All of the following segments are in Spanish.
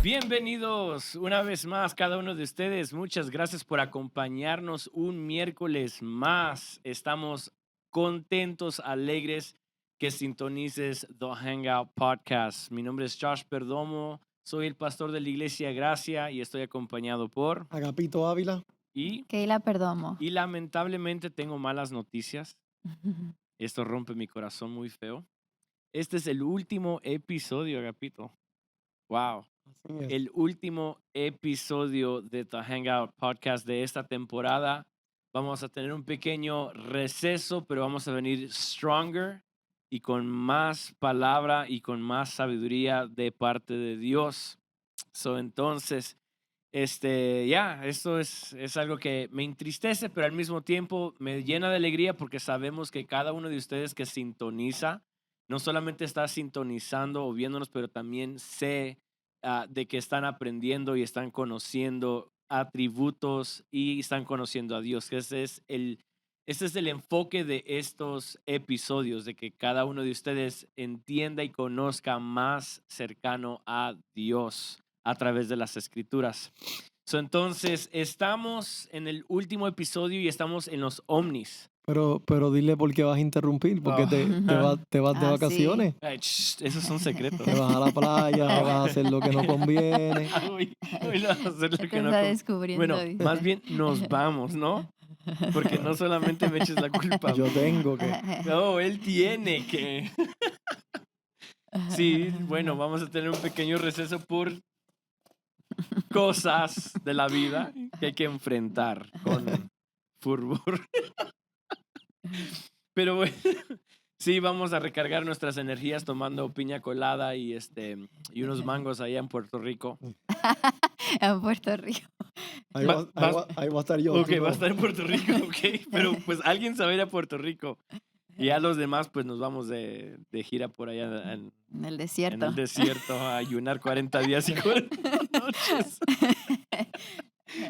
Bienvenidos una vez más cada uno de ustedes. Muchas gracias por acompañarnos un miércoles más. Estamos contentos, alegres que sintonices The Hangout Podcast. Mi nombre es Josh Perdomo, soy el pastor de la Iglesia Gracia y estoy acompañado por... Agapito Ávila. Y, Keila Perdomo. y lamentablemente tengo malas noticias. Esto rompe mi corazón muy feo. Este es el último episodio, Agapito. Wow. Así es. El último episodio de The Hangout Podcast de esta temporada. Vamos a tener un pequeño receso, pero vamos a venir stronger y con más palabra y con más sabiduría de parte de Dios. Entonces, esto es algo que me entristece, pero al mismo tiempo me llena de alegría porque sabemos que cada uno de ustedes que sintoniza, no solamente está sintonizando o viéndonos, pero también sé de que están aprendiendo y están conociendo atributos y están conociendo a Dios. Ese es el enfoque de estos episodios, de que cada uno de ustedes entienda y conozca más cercano a Dios a través de las escrituras. Entonces, estamos en el último episodio y estamos en los ovnis. Pero dile por qué vas a interrumpir, porque te vas de Ah, vacaciones. Ay, eso es un secreto. Te vas a la playa, vas a hacer lo que no conviene. Hoy vas a hacer lo Te que no está con- descubriendo. Bueno, dice. más bien nos vamos, ¿no? Porque no solamente me eches la culpa. Yo tengo que. No, él tiene que. Sí, bueno, vamos a tener un pequeño receso por cosas de la vida que hay que enfrentar con fervor. Pero bueno, sí, vamos a recargar nuestras energías tomando piña colada y unos mangos allá en Puerto Rico. En Puerto Rico. Ahí Va- va a estar yo. Ok, tú no. va a estar en Puerto Rico, ok. Pero pues alguien se va a ir a Puerto Rico. Y ya los demás, pues nos vamos de gira por allá En el en desierto. el desierto a ayunar 40 días y 40 noches.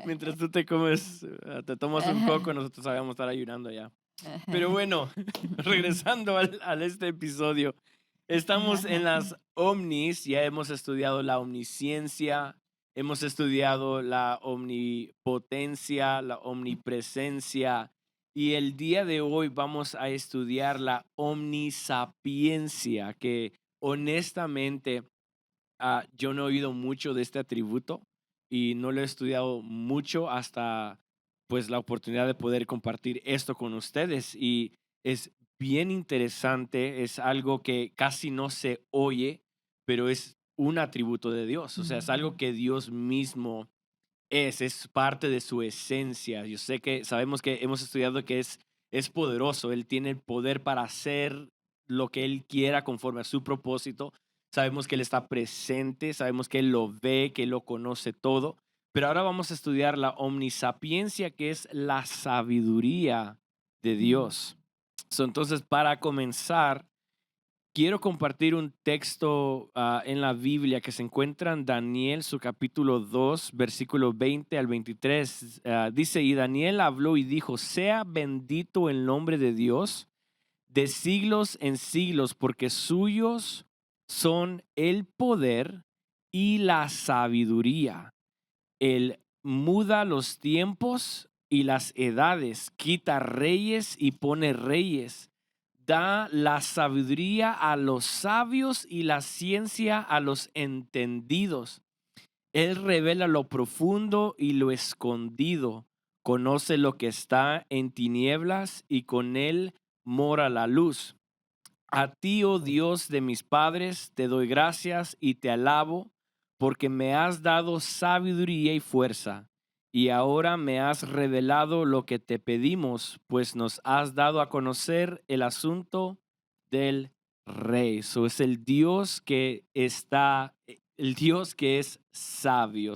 Mientras tú te tomas un coco, nosotros vamos a estar ayunando allá. Pero bueno, regresando al este episodio, estamos en las omnis, ya hemos estudiado la omnisciencia, hemos estudiado la omnipotencia, la omnipresencia, y el día de hoy vamos a estudiar la omnisapiencia, que honestamente yo no he oído mucho de este atributo y no lo he estudiado mucho hasta pues la oportunidad de poder compartir esto con ustedes y es bien interesante, es algo que casi no se oye, pero es un atributo de Dios, o sea, es algo que Dios mismo es parte de su esencia. Yo sé que sabemos que hemos estudiado que es poderoso, Él tiene el poder para hacer lo que Él quiera conforme a su propósito. Sabemos que Él está presente, sabemos que Él lo ve, que Él lo conoce todo. Pero ahora vamos a estudiar la omnisapiencia, que es la sabiduría de Dios. Entonces, para comenzar, quiero compartir un texto en la Biblia que se encuentra en Daniel, su capítulo 2, versículo 20 al 23. Dice, y Daniel habló y dijo, sea bendito el nombre de Dios de siglos en siglos, porque suyos son el poder y la sabiduría. Él muda los tiempos y las edades, quita reyes y pone reyes, da la sabiduría a los sabios y la ciencia a los entendidos. Él revela lo profundo y lo escondido, conoce lo que está en tinieblas y con él mora la luz. A ti, oh Dios de mis padres, te doy gracias y te alabo, porque me has dado sabiduría y fuerza, y ahora me has revelado lo que te pedimos, pues nos has dado a conocer el asunto del rey. Es el Dios que el Dios que es sabio.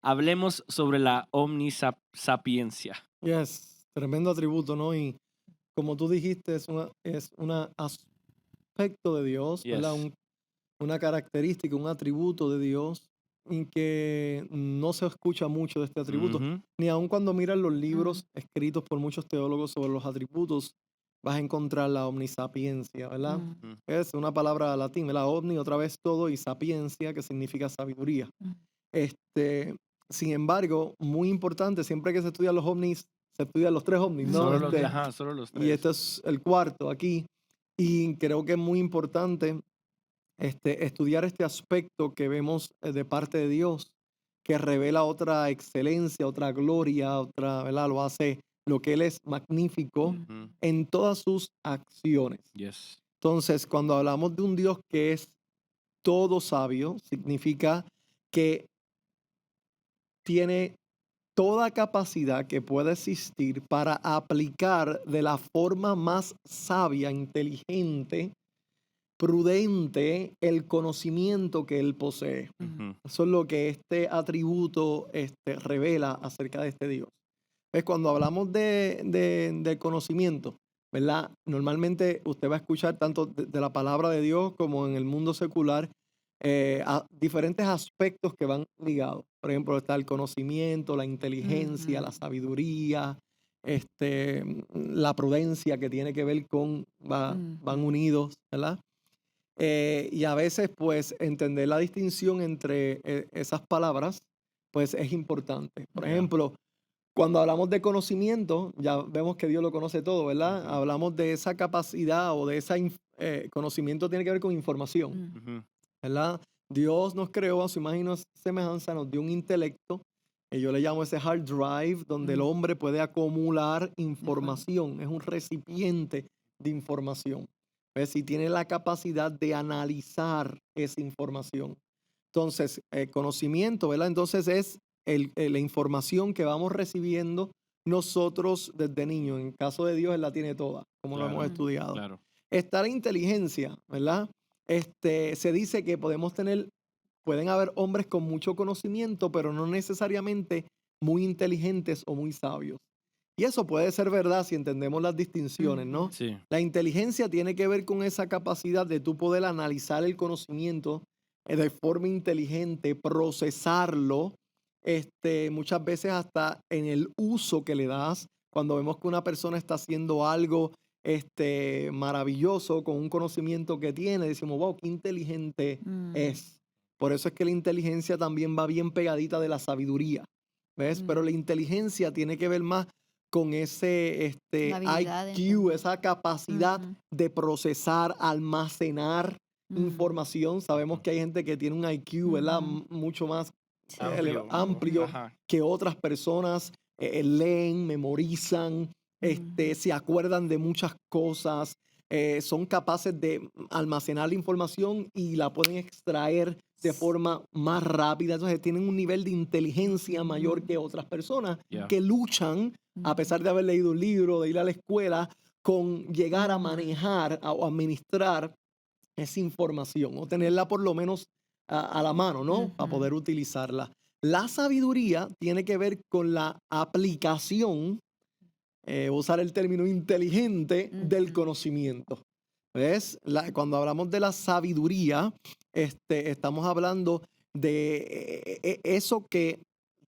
Hablemos sobre la omnisapiencia. Yes, tremendo atributo, ¿no? Y como tú dijiste, es un aspecto de Dios, ¿verdad? Yes. Una característica, un atributo de Dios y que no se escucha mucho de este atributo. Ujú. Ni aun cuando miran los libros escritos por muchos teólogos sobre los atributos, vas a encontrar la omnisapiencia, ¿verdad? Mm, Es una palabra latín, ¿verdad? Omni, otra vez todo, y sapiencia, que significa sabiduría. mm, Este, sin embargo, muy importante, siempre que se estudian los ovnis, se estudian los tres ovnis, ¿no? Solo mm, los, ajá, solo los Y este tres. es el cuarto aquí. Y creo que es muy importante estudiar este aspecto que vemos de parte de Dios, que revela otra excelencia, otra gloria, otra, ¿verdad? Lo hace lo que Él es magnífico mm, Ujú. en todas sus acciones. Yes. Entonces, cuando hablamos de un Dios que es todo sabio, significa que tiene toda capacidad que pueda existir para aplicar de la forma más sabia, inteligente, prudente el conocimiento que él posee. mm, Ujú. Eso es lo que este atributo revela acerca de este Dios. Pues cuando hablamos de conocimiento, ¿verdad? Normalmente usted va a escuchar tanto de la palabra de Dios como en el mundo secular diferentes aspectos que van ligados. Por ejemplo, está el conocimiento, la inteligencia, la ujú, sabiduría, la prudencia que tiene que ver con, van ujú, unidos, ¿verdad? Y a veces, pues, entender la distinción entre esas palabras, pues, es importante. Por Yeah. ejemplo, cuando hablamos de conocimiento, ya vemos que Dios lo conoce todo, ¿verdad? Ujú. Hablamos de esa capacidad o de ese conocimiento tiene que ver con información, mm, Ujú. ¿verdad? Dios nos creó a su imagen y semejanza, nos dio un intelecto, que yo le llamo ese hard drive, donde el mm, hombre puede acumular inform- información, es un recipiente de información. ¿Ves? Y tiene la capacidad de analizar esa información. Entonces, conocimiento, ¿verdad? Entonces es la información que vamos recibiendo nosotros desde niños. En caso de Dios, Él la tiene toda, como lo hemos Claro, mm, estudiado. claro. Está la inteligencia, ¿verdad? Se dice que pueden haber hombres con mucho conocimiento, pero no necesariamente muy inteligentes o muy sabios. Y eso puede ser verdad si entendemos las distinciones, ¿no? ujú, Sí. La inteligencia tiene que ver con esa capacidad de tú poder analizar el conocimiento de forma inteligente, procesarlo, muchas veces hasta en el uso que le das. Cuando vemos que una persona está haciendo algo maravilloso con un conocimiento que tiene, decimos, wow, qué inteligente mm, es. Por eso es que la inteligencia también va bien pegadita de la sabiduría, ¿ves? Pero la mm. inteligencia tiene que ver más con ese La habilidad de IQ, entender. esa capacidad Ujú, de procesar, almacenar mm, información. Sabemos Ujú. que hay gente que tiene un IQ, ¿verdad? ujú, Mucho más sí. Amplio. amplio Ajá. que otras personas. Leen, memorizan, Ujú, se acuerdan de muchas cosas, son capaces de almacenar la información y la pueden extraer de forma más rápida. Entonces tienen un nivel de inteligencia mayor que otras personas Yeah. que luchan, a ujú, pesar de haber leído un libro, de ir a la escuela, con llegar a ujú, manejar o administrar esa información o tenerla por lo menos a la mano, ¿no? Para ujú, poder utilizarla. La sabiduría tiene que ver con la aplicación, usar el término inteligente del ujú, conocimiento. ¿Ves? Cuando hablamos de la sabiduría, estamos hablando de eso que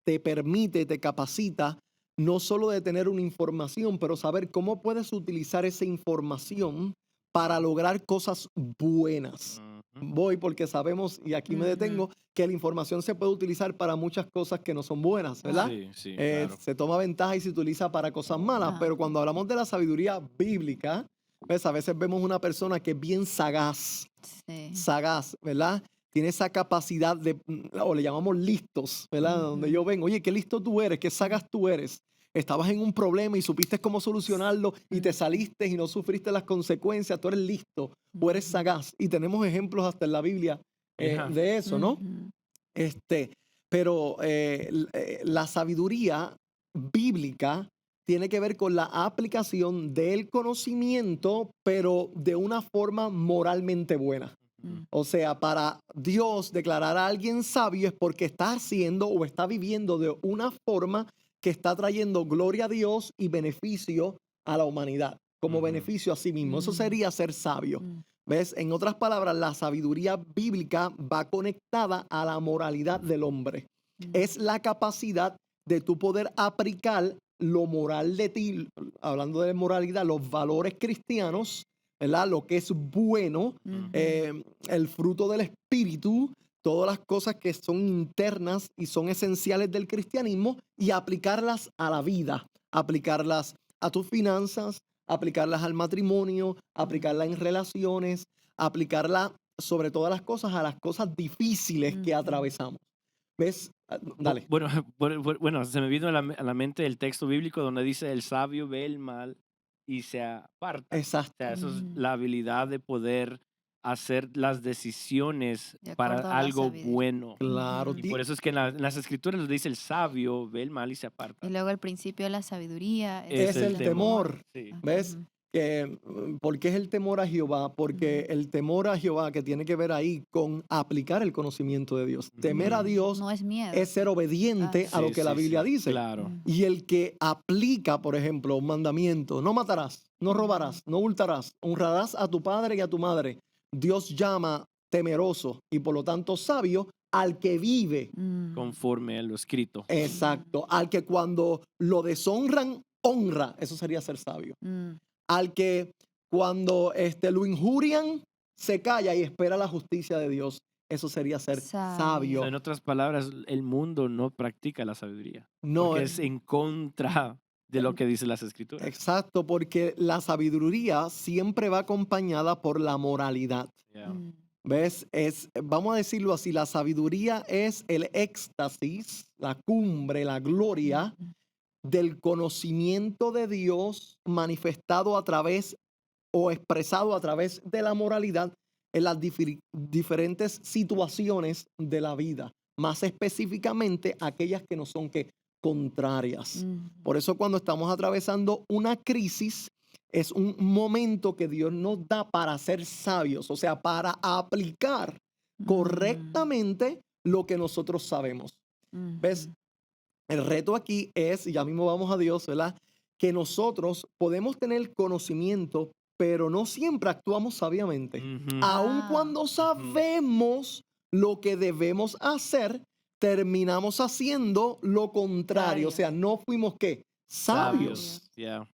te permite, te capacita, no solo de tener una información, pero saber cómo puedes utilizar esa información para lograr cosas buenas. Ujú. Voy porque sabemos, y aquí me ujú. detengo, que la información se puede utilizar para muchas cosas que no son buenas, ¿verdad? Ah, Sí, sí, claro. Se toma ventaja y se utiliza para cosas malas, ah, pero cuando hablamos de la sabiduría bíblica, pues a veces vemos una persona que es bien sagaz, sí. sagaz, ¿verdad? Tiene esa capacidad de, o le llamamos listos, ¿verdad? Donde Ujú, yo vengo, oye, qué listo tú eres, qué mm, sagaz tú eres. Estabas en un problema y supiste cómo solucionarlo y te mm, saliste y no sufriste las consecuencias, tú eres listo o eres ujú, sagaz. Y tenemos ejemplos hasta en la Biblia Yeah. de eso, ¿no? ujú, Este, pero la sabiduría bíblica tiene que ver con la aplicación del conocimiento, pero de una forma moralmente buena. Ujú. mm, O sea, para Dios declarar a alguien sabio es porque está haciendo o está viviendo de una forma que está trayendo gloria a Dios y beneficio a la humanidad, como Ujú. beneficio a sí mismo. Eso mm, sería ser sabio. mm, ¿Ves? En otras palabras, la sabiduría bíblica va conectada a la moralidad del hombre. mm, Es la capacidad de tú poder aplicar lo moral de ti, hablando de moralidad, los valores cristianos, ¿verdad? Lo que es bueno, el fruto del espíritu, todas las cosas que son internas y son esenciales del cristianismo y aplicarlas a la vida, aplicarlas a tus finanzas, aplicarlas al matrimonio, aplicarlas en relaciones, aplicarlas sobre todas las cosas a las cosas difíciles que atravesamos. ¿Ves? Dale. Bueno, bueno, se me vino a la mente el texto bíblico donde dice el sabio ve el mal y se aparta. Exacto. O sea, eso es la habilidad de poder hacer las decisiones De para acuerdo a la algo sabiduría. bueno. Claro, Y por eso es que en las escrituras nos dice el sabio ve el mal y se aparta. Y luego el principio de la sabiduría es el temor. Sí. ¿Ves? ¿Por qué es el temor a Jehová? Porque el temor a Jehová que tiene que ver ahí con aplicar el conocimiento de Dios. Temer a Dios No es miedo. es ser obediente a lo Sí, que la sí, Biblia sí, dice. Claro. Y el que aplica, por ejemplo, un mandamiento, no matarás, no robarás, no hurtarás, honrarás a tu padre y a tu madre. Dios llama temeroso y por lo tanto sabio al que vive. Conforme a lo escrito. Exacto. Al que cuando lo deshonran, honra. Eso sería ser sabio. Al que cuando lo injurian, se calla y espera la justicia de Dios. Eso sería ser sabio. O sea, en otras palabras, el mundo no practica la sabiduría. No, Porque es en contra de lo que dice las escrituras. exacto, porque la sabiduría siempre va acompañada por la moralidad. Yeah. ¿Ves? Vamos a decirlo así, la sabiduría es el éxtasis, la cumbre, la gloria del conocimiento de Dios manifestado a través o expresado a través de la moralidad en las diferentes situaciones de la vida, más específicamente aquellas que no son contrarias. Por eso cuando estamos atravesando una crisis, es un momento que Dios nos da para ser sabios, o sea, para aplicar correctamente lo que nosotros sabemos. ¿Ves? El reto aquí es, y ya mismo vamos a Dios, ¿verdad? Que nosotros podemos tener conocimiento, pero no siempre actuamos sabiamente. Aun cuando sabemos lo que debemos hacer, terminamos haciendo lo contrario. O sea, no fuimos, ¿qué? Sabios. Yeah.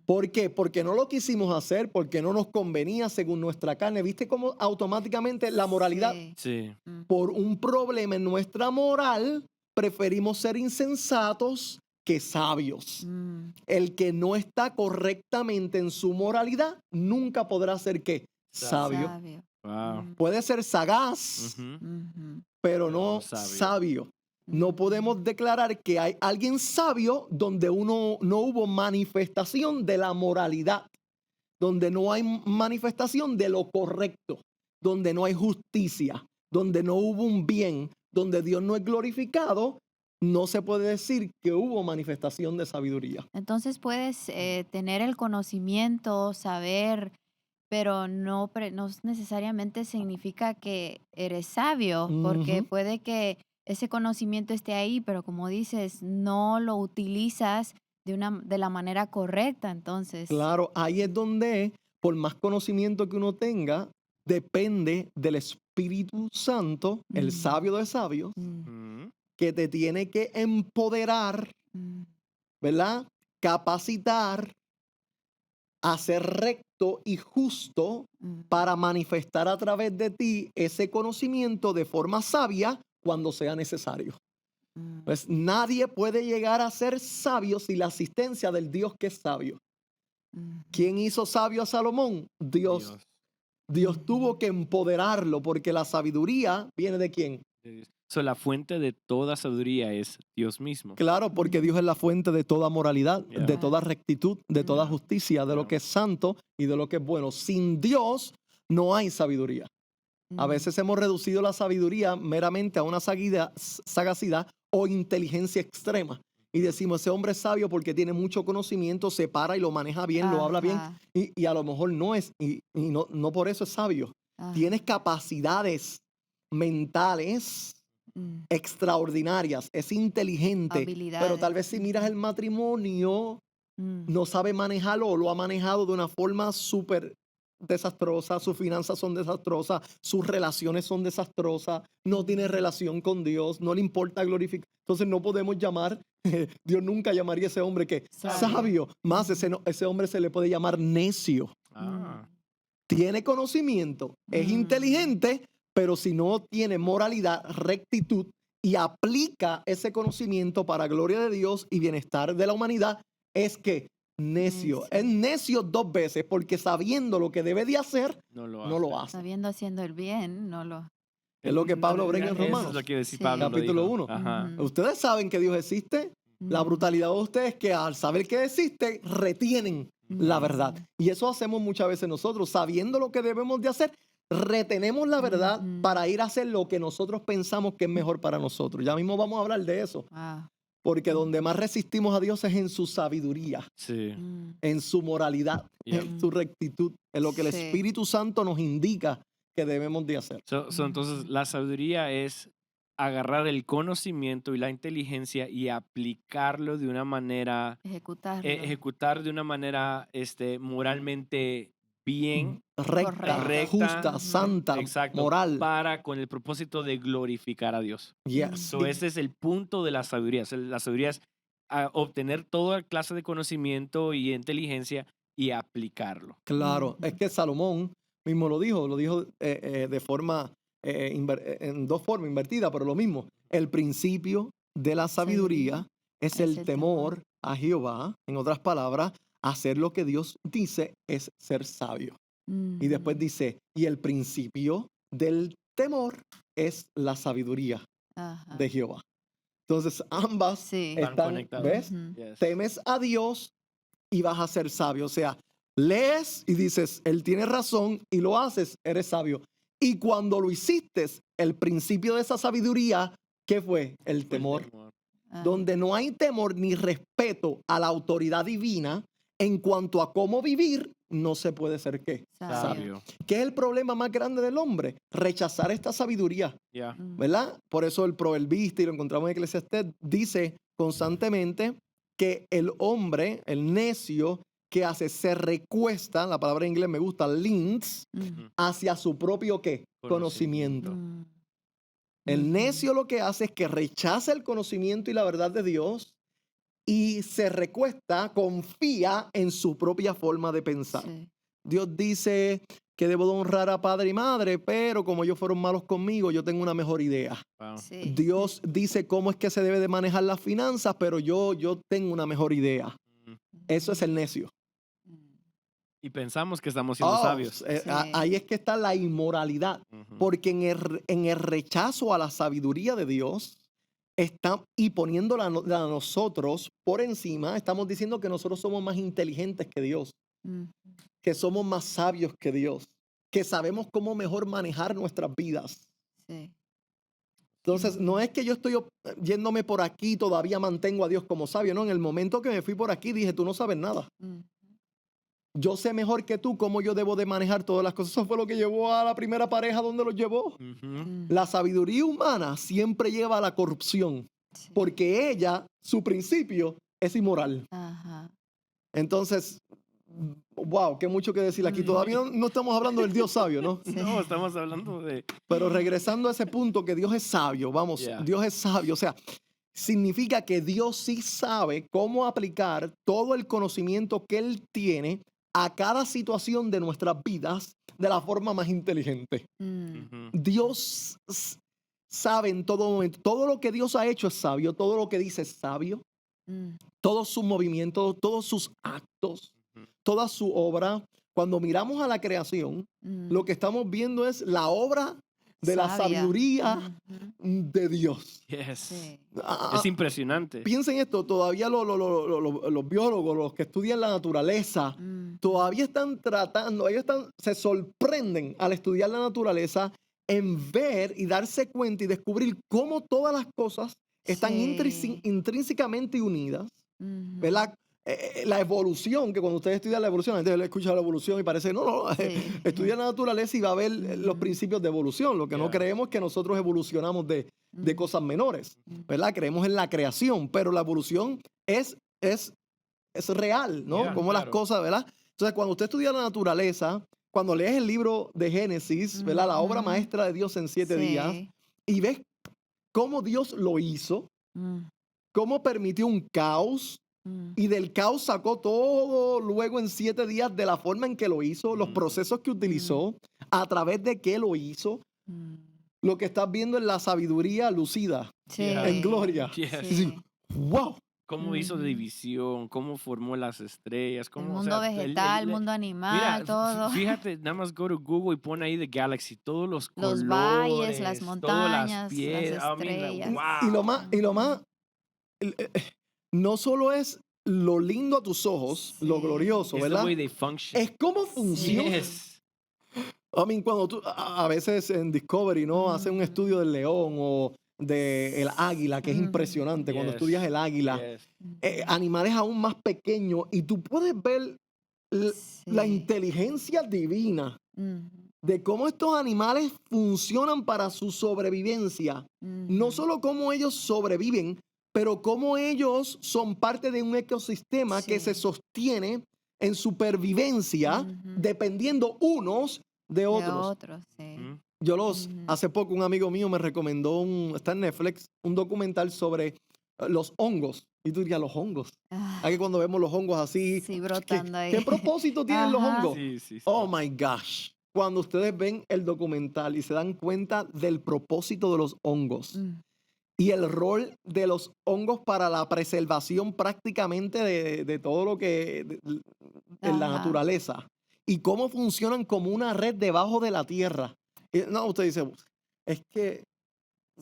¿Por qué? Porque no lo quisimos hacer, porque no nos convenía según nuestra carne. ¿Viste cómo automáticamente la moralidad, Sí. por un problema en nuestra moral, preferimos ser insensatos que sabios? El que no está correctamente en su moralidad nunca podrá ser ¿qué? Sabio. Wow. Puede ser sagaz, pero no sabio. No podemos declarar que hay alguien sabio donde no hubo manifestación de la moralidad, donde no hay manifestación de lo correcto, donde no hay justicia, donde no hubo un bien, donde Dios no es glorificado. No se puede decir que hubo manifestación de sabiduría. Entonces puedes tener el conocimiento, saber, pero no necesariamente significa que eres sabio, porque puede que ese conocimiento esté ahí, pero como dices, no lo utilizas de la manera correcta, entonces. Claro, ahí es donde, por más conocimiento que uno tenga, depende del Espíritu Santo, el sabio de sabios, que te tiene que empoderar, ¿verdad? Capacitar a ser recto y justo para manifestar a través de ti ese conocimiento de forma sabia cuando sea necesario. Pues nadie puede llegar a ser sabio sin la asistencia del Dios que es sabio. ¿Quién hizo sabio a Salomón? Dios. Dios tuvo que empoderarlo porque la sabiduría viene ¿de quién? So, la fuente de toda sabiduría es Dios mismo. Claro, porque Dios es la fuente de toda moralidad, de toda rectitud, de toda justicia, de lo que es santo y de lo que es bueno. Sin Dios no hay sabiduría. A veces hemos reducido la sabiduría meramente a una sagacidad o inteligencia extrema. Y decimos, ese hombre es sabio porque tiene mucho conocimiento, se para y lo maneja bien, lo habla bien. Y a lo mejor no es, y no por eso es sabio. Tienes capacidades mentales extraordinarias, es inteligente, pero tal vez si miras el matrimonio, no sabe manejarlo o lo ha manejado de una forma súper desastrosa, sus finanzas son desastrosas, sus relaciones son desastrosas, no tiene relación con Dios, no le importa glorificar. Entonces no podemos llamar, Dios nunca llamaría a ese hombre que sabio. Más ese hombre se le puede llamar necio. Ah, Tiene conocimiento, es inteligente, pero si no tiene moralidad, rectitud y aplica ese conocimiento para gloria de Dios y bienestar de la humanidad, es que necio. Es necio 2 veces porque sabiendo lo que debe de hacer, no lo no lo hace. hace. Sabiendo haciendo el bien, no lo. Es lo que Pablo brega en Eso Romanos. es lo que decía Sí. Pablo. lo Capítulo dijo. 1. Ajá. Ujú. Ustedes saben que Dios existe. La brutalidad de ustedes es que al saber que existe, retienen la verdad. Y eso hacemos muchas veces nosotros, sabiendo lo que debemos de hacer, retenemos la verdad para ir a hacer lo que nosotros pensamos que es mejor para nosotros. Ya mismo vamos a hablar de eso. Wow. Porque donde más resistimos a Dios es en su sabiduría, Sí. en su moralidad, Yep. en su rectitud, en lo que el Sí. Espíritu Santo nos indica que debemos de hacer. Entonces, la sabiduría es agarrar el conocimiento y la inteligencia y aplicarlo de una manera, Ejecutarlo. ejecutar de una manera moralmente bien, Recta, Correcta. justa, Ujú. santa, exacto, moral. con el propósito de glorificar a Dios. Yes. So, ese es el punto de la sabiduría. O sea, la sabiduría es obtener toda clase de conocimiento y inteligencia y aplicarlo. Claro, es que Salomón mismo lo dijo de forma, en 2 formas invertidas, pero lo mismo. El principio de la sabiduría es el temor a Jehová. En otras palabras, hacer lo que Dios dice es ser sabio. Y después dice, y el principio del temor es la sabiduría Ajá. de Jehová. Entonces, ambas Sí. Están están, conectadas. ¿ves? Ujú. Yes. Temes a Dios y vas a ser sabio. O sea, lees y dices, Él tiene razón y lo haces, eres sabio. Y cuando lo hiciste, el principio de esa sabiduría, ¿qué fue? El temor. Ajá. Donde no hay temor ni respeto a la autoridad divina en cuanto a cómo vivir, no se puede ser ¿qué? Sabio. ¿Qué es el problema más grande del hombre? Rechazar esta sabiduría. Ya. ¿Verdad? Por eso el proverbista, y lo encontramos en Eclesiastés, dice constantemente que el hombre, el necio, ¿qué hace? Se recuesta, la palabra en inglés me gusta, leans, hacia su propio ¿qué? Conocimiento. El necio lo que hace es que rechaza el conocimiento y la verdad de Dios y se recuesta, confía en su propia forma de pensar. Sí. Dios dice que debo de honrar a padre y madre, pero como ellos fueron malos conmigo, yo tengo una mejor idea. Wow. Sí. Dios dice cómo es que se debe de manejar las finanzas, pero yo tengo una mejor idea. Eso es el necio. Y pensamos que estamos siendo sabios. Sí. Ahí es que está la inmoralidad, Ujú. porque en el rechazo a la sabiduría de Dios, y poniéndola a nosotros por encima, estamos diciendo que nosotros somos más inteligentes que Dios, que somos más sabios que Dios, que sabemos cómo mejor manejar nuestras vidas. Sí. Entonces, no es que yo estoy yéndome por aquí y todavía mantengo a Dios como sabio, no, en el momento que me fui por aquí dije, tú no sabes nada. Yo sé mejor que tú cómo yo debo de manejar todas las cosas. Eso fue lo que llevó a la primera pareja donde los llevó. Ujú. La sabiduría humana siempre lleva a la corrupción, Sí. porque ella, su principio, es inmoral. Ajá. Entonces, wow, qué mucho que decir aquí. Todavía no estamos hablando del Dios sabio, ¿no? Sí. No, estamos hablando de... Pero regresando a ese punto que Dios es sabio, vamos, Yeah. Dios es sabio. O sea, significa que Dios sí sabe cómo aplicar todo el conocimiento que Él tiene a cada situación de nuestras vidas de la forma más inteligente. Ujú. Dios sabe en todo momento, todo lo que Dios ha hecho es sabio, todo lo que dice es sabio, todos sus movimientos, todos sus actos, toda su obra. Cuando miramos a la creación, lo que estamos viendo es la obra de la Sabia. sabiduría de Dios. Yes. Sí. Es impresionante. Piensen esto, todavía los biólogos, los que estudian la naturaleza, todavía están tratando, se sorprenden al estudiar la naturaleza en ver y darse cuenta y descubrir cómo todas las cosas están Sí. intrínsecamente unidas, ¿verdad? La evolución, que cuando ustedes estudian la evolución, la gente escucha la evolución y parece, no, Sí. estudia la naturaleza y va a ver los principios de evolución. Lo que no Yeah. creemos es que nosotros evolucionamos de cosas menores, ¿verdad? Creemos en la creación, pero la evolución es real, ¿no? Yeah, Como las claro. cosas, ¿verdad? Entonces, cuando usted estudia la naturaleza, cuando lees el libro de Génesis, ¿verdad? La obra Ujú. maestra de Dios en 7 días, Sí. y ves cómo Dios lo hizo, Mm, cómo permitió un caos, mm, y del caos sacó todo luego en 7 días de la forma en que lo hizo, los Mm. procesos que utilizó, a través de qué lo hizo. mm. Lo que estás viendo en la sabiduría lucida, Yeah. en Sí, gloria. Yes. Y dices, sí. wow. Cómo hizo Ujú. división, cómo formó las estrellas, El cómo, o mundo sea, vegetal, mundo mira, animal, todo. fíjate, nada más go to Google y pon ahí The Galaxy, todos los Los valles, las colores, todas las montañas, las piedras, I mean, like, estrellas. Y lo wow. más, y lo más, Ujú. el- eh, no solo es lo lindo a tus ojos, lo Sí, glorioso, It's the way ¿verdad? they function. Es cómo sí. funciona. Yes. I mean, cuando tú, a veces en Discovery, ¿no? Hacen un Ujú. estudio del león o del águila, que es Ujú. impresionante. Cuando estudias Yes. el águila, Yes. Ujú. animales aún más pequeños, y tú puedes ver la Sí. inteligencia divina Ujú. de cómo estos animales funcionan para su sobrevivencia. No Ujú. solo cómo ellos sobreviven, pero cómo ellos son parte de un ecosistema que se Sí. sostiene en supervivencia Ujú. dependiendo unos de De otros. otros, sí. Mm. Ujú. Hace poco un amigo mío me recomendó, está en Netflix, un documental sobre los hongos. Y tú dirías, los hongos. Ah, Aquí cuando vemos los hongos así, sí, ¿qué, brotando qué ahí. propósito tienen los Ajá. hongos? Sí, sí, Oh sí. my gosh. Cuando ustedes ven el documental y se dan cuenta del propósito de los hongos Mm. y el rol de los hongos para la preservación prácticamente de todo lo que en la Ajá. naturaleza y cómo funcionan como una red debajo de la tierra. No, usted dice, es que,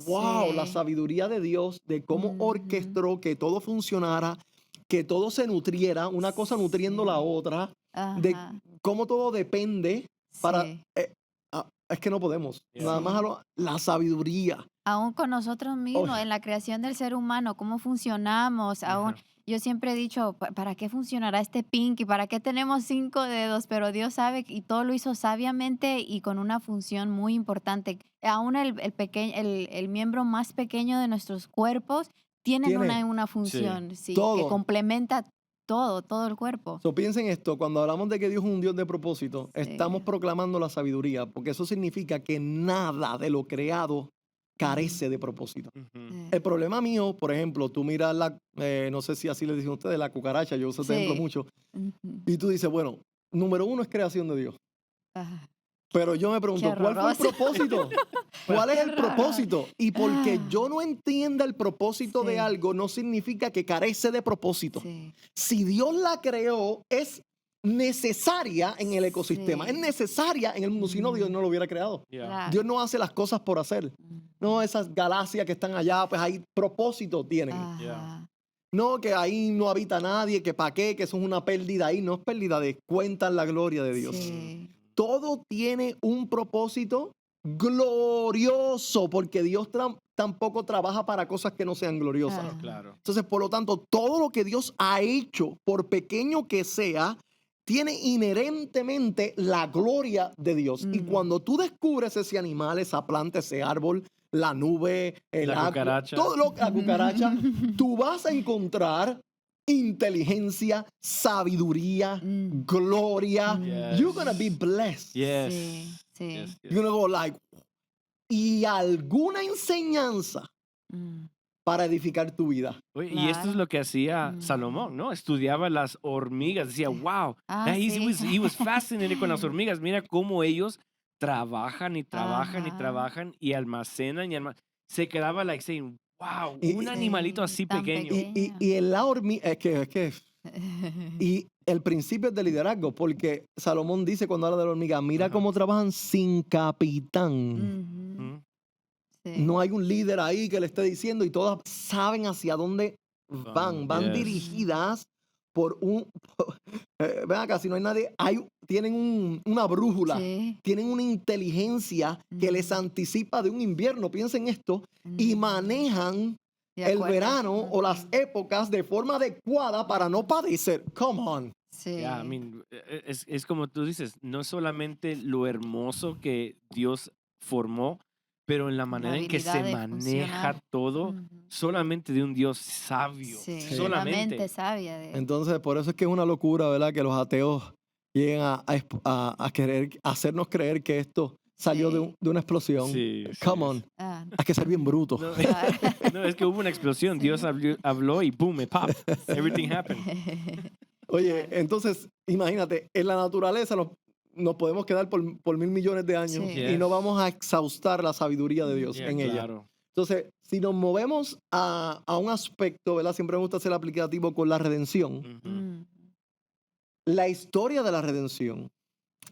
wow, la Sí. sabiduría de Dios, de cómo Ujú. orquestó que todo funcionara, que todo se nutriera, una cosa nutriendo la Sí. otra, de Ajá. cómo todo depende para... Sí, es que no podemos. Yeah. Nada más sí. la sabiduría. Aún con nosotros Oh, mismos, en la creación del ser humano, cómo funcionamos, aún, Ajá. yo siempre he dicho, ¿para qué funcionará este pinky? ¿Para qué tenemos 5 dedos? Pero Dios sabe y todo lo hizo sabiamente y con una función muy importante. Aún el miembro más pequeño de nuestros cuerpos tienen tiene una Sí. función, sí, que todo. complementa todo el cuerpo. So, piensen esto, cuando hablamos de que Dios es un Dios de propósito, estamos Sí. proclamando la sabiduría, porque eso significa que nada de lo creado carece de propósito. Ujú. Sí. El problema mío, por ejemplo, tú miras no sé si así le dicen ustedes, la cucaracha, yo uso este ejemplo Sí. mucho, Ujú. y tú dices, bueno, número uno es creación de Dios. Ah, Pero yo me qué pregunto, ¿cuál fue el horroroso. propósito? ¿Cuál es Qué el raro. propósito? Y porque yo no entienda el propósito de Sí, algo, no significa que carece de propósito. sí, Si Dios la creó, es necesaria en el ecosistema, es sí. necesaria en el mundo, si no, Dios Ujú. no lo hubiera creado. Yeah. Dios Claro. no hace las cosas por hacer. No, Ujú. esas galaxias que están allá, pues ahí propósito tienen. Yeah. Ajá. No, que ahí no habita nadie, que para qué, que eso es una pérdida ahí. No es pérdida de cuentan la gloria de Dios. Sí. Todo tiene un propósito glorioso, porque Dios tampoco trabaja para cosas que no sean gloriosas. Ajá. Claro. Entonces, por lo tanto, todo lo que Dios ha hecho, por pequeño que sea, tiene inherentemente la gloria de Dios. Y Mm. cuando tú descubres ese animal, esa planta, ese árbol, la nube, el La agua, cucaracha. todo la cucaracha, tú vas a encontrar inteligencia, sabiduría, Mm. gloria. Mm. You're gonna be Yes. blessed. Yes. Sí, sí. Yes. Yes. You're gonna go like, y alguna enseñanza Mm. para edificar tu vida. Oye, y esto es Claro. lo que hacía Mm. Salomón, ¿no? Estudiaba las hormigas, decía, Sí. wow, Ah, he sí. was fascinated con las hormigas. Mira cómo ellos trabajan y trabajan y Ajá. trabajan y almacenan y se quedaba like saying, wow, Y, un y, animalito Sí, así tan pequeño. pequeño. y en la hormiga, y el principio es de liderazgo, porque Salomón dice cuando habla de la hormiga, mira Ajá. cómo trabajan sin capitán. Ujú. Ujú. Sí. No hay un líder ahí que le esté diciendo y todas saben hacia dónde van. Van Yes. dirigidas por un... ven acá, si no hay nadie, tienen una brújula, Sí. tienen una inteligencia que les Mm. anticipa de un invierno. Piensen esto, y Mm. manejan De el acuerdo. verano o las Ujú. épocas de forma adecuada para no padecer. Come on. Sí. Yeah, I mean, es como tú dices, no solamente lo hermoso que Dios formó, pero en la La manera en que habilidad se de maneja funcionar. todo, Ujú. solamente de un Dios sabio, Sí, Sí. la mente solamente. sabia de... Entonces, por eso es que es una locura, ¿verdad? Que los ateos lleguen a querer hacernos creer que esto salió Sí. de una explosión. Sí, Come sí, on, Ah, hay que ser bien bruto. No, claro. no, es que hubo una explosión. Dios Sí. habló y boom, it popped. Sí. Everything happened. Oye, Claro. entonces, imagínate, en la naturaleza nos podemos quedar por 1.000 millones de años Sí. y no Yes. vamos a exhaustar la sabiduría de Dios Yeah, en ella. claro. Entonces, si nos movemos a un aspecto, ¿verdad? Siempre me gusta hacer aplicativo con la redención. Ujú. Mm, La historia de la redención,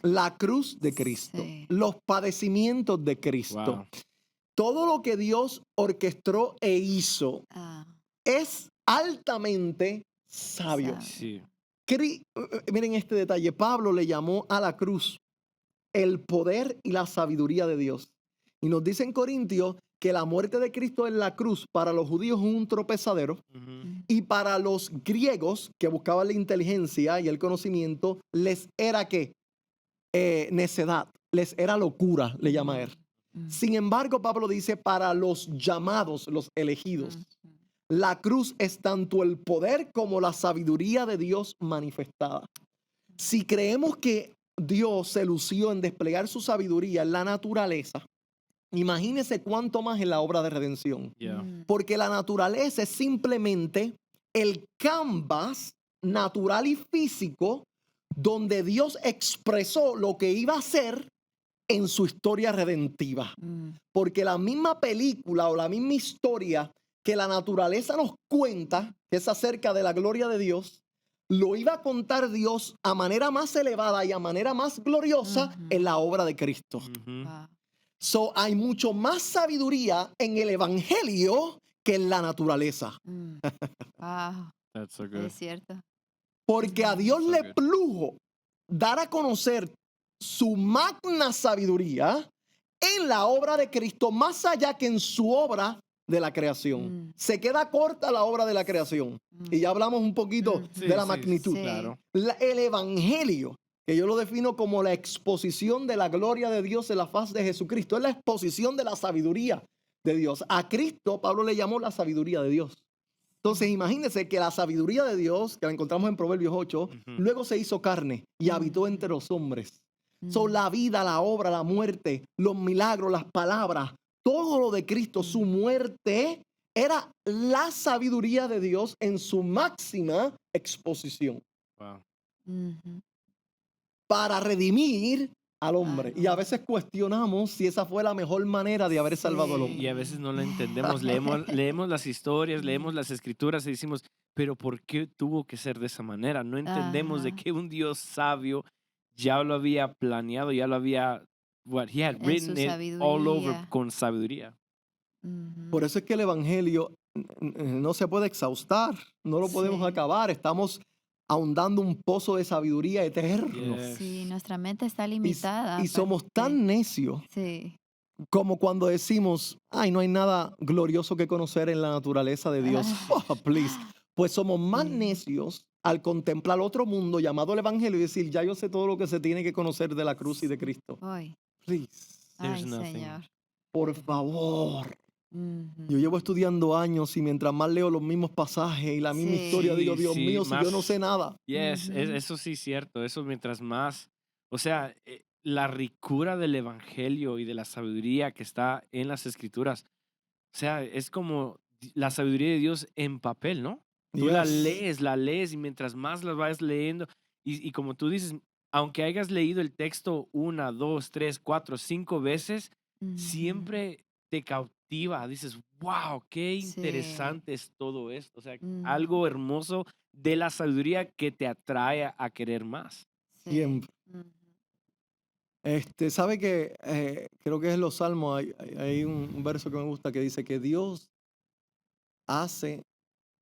la cruz de Cristo, Sí. los padecimientos de Cristo, Wow. todo lo que Dios orquestó e hizo Ah, es altamente sabio. Sabio. Sí. Miren este detalle, Pablo le llamó a la cruz el poder y la sabiduría de Dios. Y nos dice en Corintios que la muerte de Cristo en la cruz para los judíos es un tropezadero Ujú. y para los griegos que buscaban la inteligencia y el conocimiento les era que necedad, les era locura, le llama él. Mm, Sin embargo, Pablo dice para los llamados, los elegidos, mm, la cruz es tanto el poder como la sabiduría de Dios manifestada. Si creemos que Dios se lució en desplegar su sabiduría en la naturaleza, imagínese cuánto más en la obra de redención. Yeah. mm, Porque la naturaleza es simplemente el canvas natural y físico donde Dios expresó lo que iba a hacer en su historia redentiva. mm, Porque la misma película o la misma historia que la naturaleza nos cuenta, que es acerca de la gloria de Dios, lo iba a contar Dios a manera más elevada y a manera más gloriosa Ujú. en la obra de Cristo. Ujú. Wow. So, hay mucho más sabiduría en el evangelio que en la naturaleza. Mm, Wow. That's so good. Es cierto. Porque a Dios So le good. plujo dar a conocer su magna sabiduría en la obra de Cristo, más allá que en su obra de la creación. Mm. Se queda corta la obra de la creación. Mm. Y ya hablamos un poquito Ujú. Sí, de la sí, magnitud. Sí. Claro. El evangelio, que yo lo defino como la exposición de la gloria de Dios en la faz de Jesucristo, es la exposición de la sabiduría de Dios. A Cristo, Pablo le llamó la sabiduría de Dios. Entonces, imagínense que la sabiduría de Dios, que la encontramos en Proverbios 8, Ujú. luego se hizo carne y habitó entre los hombres. Son Mm, la vida, la obra, la muerte, los milagros, las palabras, todo lo de Cristo, su muerte, era la sabiduría de Dios en su máxima exposición Wow. ujú. para redimir al hombre. Y a Al veces cuestionamos si esa fue la mejor manera de haber salvado al Sí. hombre. Y a veces no lo entendemos. Leemos las historias, leemos las escrituras y decimos, pero ¿por qué tuvo que ser de esa manera? No entendemos de Ajá. que un Dios sabio ya lo había planeado, ya lo había, he had En su written it all over sabiduría. con sabiduría. Ujú. Por eso es que el evangelio no se puede exhaustar, no lo podemos Sí. acabar. Estamos ahondando un pozo de sabiduría eterno. Yes. Sí, nuestra mente está Y, limitada. y somos tan necios Sí. como cuando decimos, ay, no hay nada glorioso que conocer en la naturaleza de Dios. Oh, please. Pues somos más Sí. necios al contemplar otro mundo llamado el evangelio y decir, ya yo sé todo lo que se tiene que conocer de la cruz y de Cristo. Hoy. Please, There's Ay, nothing. Señor. por favor. Ujú. Yo llevo estudiando años y mientras más leo los mismos pasajes y la misma Sí. historia, digo, Sí, Dios sí, mío, si yo no más- sé nada. Yes, Ujú. eso sí es cierto. Eso mientras más, o sea, la ricura del evangelio y de la sabiduría que está en las escrituras, o sea, es como la sabiduría de Dios en papel, ¿no? Tú Yes. la lees y mientras más las vas leyendo, y como tú dices, aunque hayas leído el texto 1, 2, 3, 4, 5 veces, Ujú. siempre te cautiva. Dices, wow, qué Sí. interesante es todo esto. O sea, Ujú. algo hermoso de la sabiduría que te atrae a querer más. Sí. Siempre. Ujú. ¿Sabe que creo que es en los Salmos, hay un verso que me gusta que dice que Dios hace